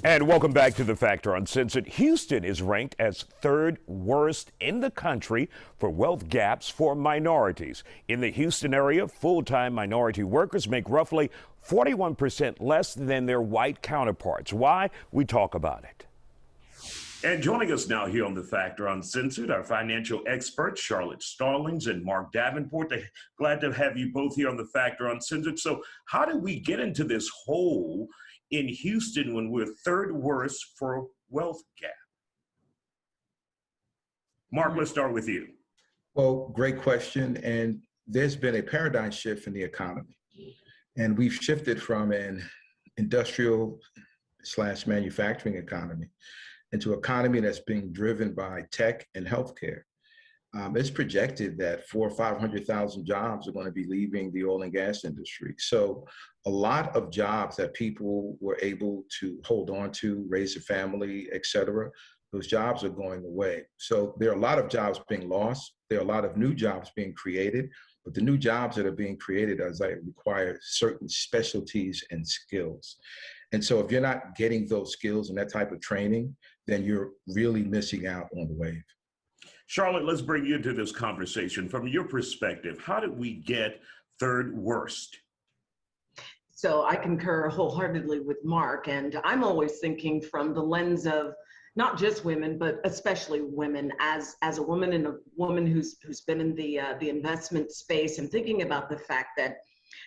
And welcome back to The Factor Uncensored. Houston is ranked as third worst in the country for wealth gaps for minorities. In the Houston area, full-time minority workers make roughly 41% less than their white counterparts. Why? We talk about it. And joining us now here on The Factor Uncensored, our financial experts, Charlotte Stallings and Marc Davenport. Glad to have you both here on The Factor Uncensored. So how did we get into this hole in Houston when we're third worst for wealth gap? Marc, let's start with you. Well, great question. And there's been a paradigm shift in the economy. And we've shifted from an industrial / manufacturing economy into an economy that's being driven by tech and healthcare. It's projected that 400,000 or 500,000 jobs are going to be leaving the oil and gas industry. So a lot of jobs that people were able to hold on to, raise a family, et cetera, those jobs are going away. So there are a lot of jobs being lost. There are a lot of new jobs being created, but the new jobs that are being created require certain specialties and skills. And so if you're not getting those skills and that type of training, then you're really missing out on the wave. Charlotte, let's bring you into this conversation. From your perspective, how did we get third worst? So I concur wholeheartedly with Marc, and I'm always thinking from the lens of not just women, but especially women. As a woman and a woman who's been in the investment space, and thinking about the fact that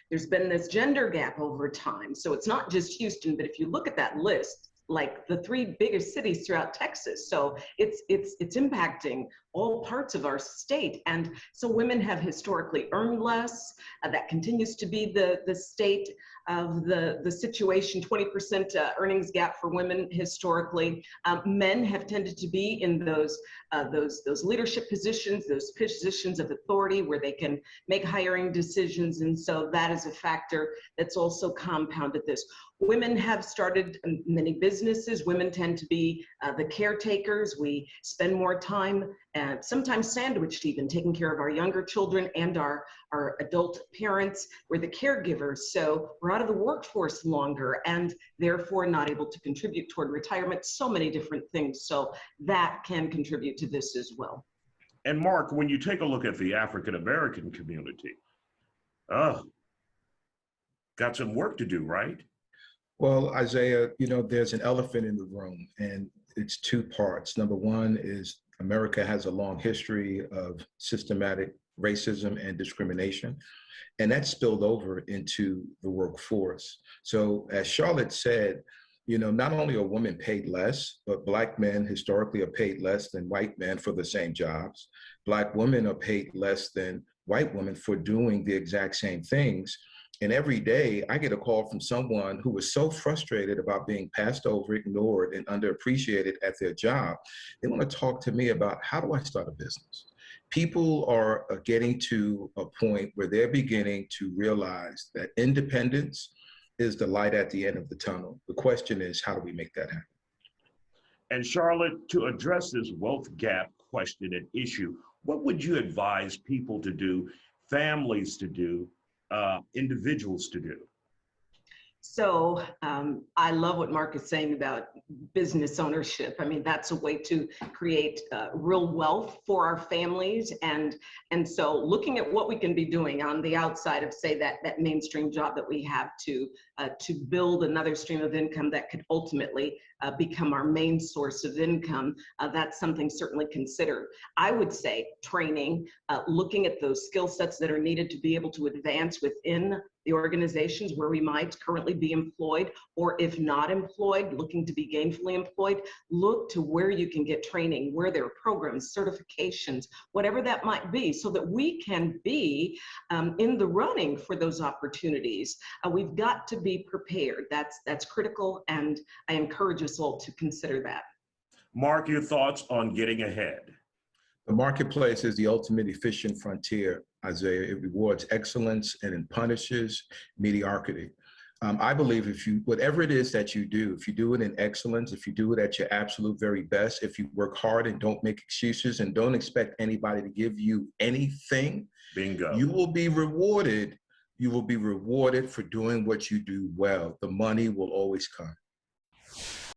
there's been this gender gap over time. So it's not just Houston, but if you look at that list, like the three biggest cities throughout Texas. So it's impacting all parts of our state. And so women have historically earned less. That continues to be the state of the situation, 20% earnings gap for women historically. Men have tended to be in those leadership positions, those positions of authority where they can make hiring decisions. And so that is a factor that's also compounded this. Women have started many businesses. Women tend to be the caretakers. We spend more time, sometimes sandwiched even, taking care of our younger children and our adult parents. We're the caregivers. So we're out of the workforce longer and therefore not able to contribute toward retirement. So many different things. So that can contribute to this as well. And Marc, when you take a look at the African-American community, got some work to do, right? Well, Isaiah, there's an elephant in the room, and it's two parts. Number one is America has a long history of systematic racism and discrimination, and that spilled over into the workforce. So as Charlotte said, not only are women paid less, but Black men historically are paid less than white men for the same jobs. Black women are paid less than white women for doing the exact same things. And every day I get a call from someone who was so frustrated about being passed over, ignored, and underappreciated at their job. They want to talk to me about, how do I start a business? People are getting to a point where they're beginning to realize that independence is the light at the end of the tunnel. The question is, how do we make that happen? And Charlotte, to address this wealth gap question and issue, what would you advise people to do, families to do, individuals to do? So I love what Marc is saying about business ownership. I mean, that's a way to create real wealth for our families. And so looking at what we can be doing on the outside of, say, that mainstream job that we have to build another stream of income that could ultimately become our main source of income, that's something certainly considered. I would say training, looking at those skill sets that are needed to be able to advance within the organizations where we might currently be employed, or if not employed, looking to be gainfully employed. Look to where you can get training, where there are programs, certifications, whatever that might be, so that we can be in the running for those opportunities. We've got to be prepared. That's critical, and I encourage us all to consider that. Marc, your thoughts on getting ahead? The marketplace is the ultimate efficient frontier, Isaiah. It rewards excellence and it punishes mediocrity. I believe whatever it is that you do, if you do it in excellence, if you do it at your absolute very best, if you work hard and don't make excuses and don't expect anybody to give you anything, bingo, you will be rewarded. You will be rewarded for doing what you do well. The money will always come.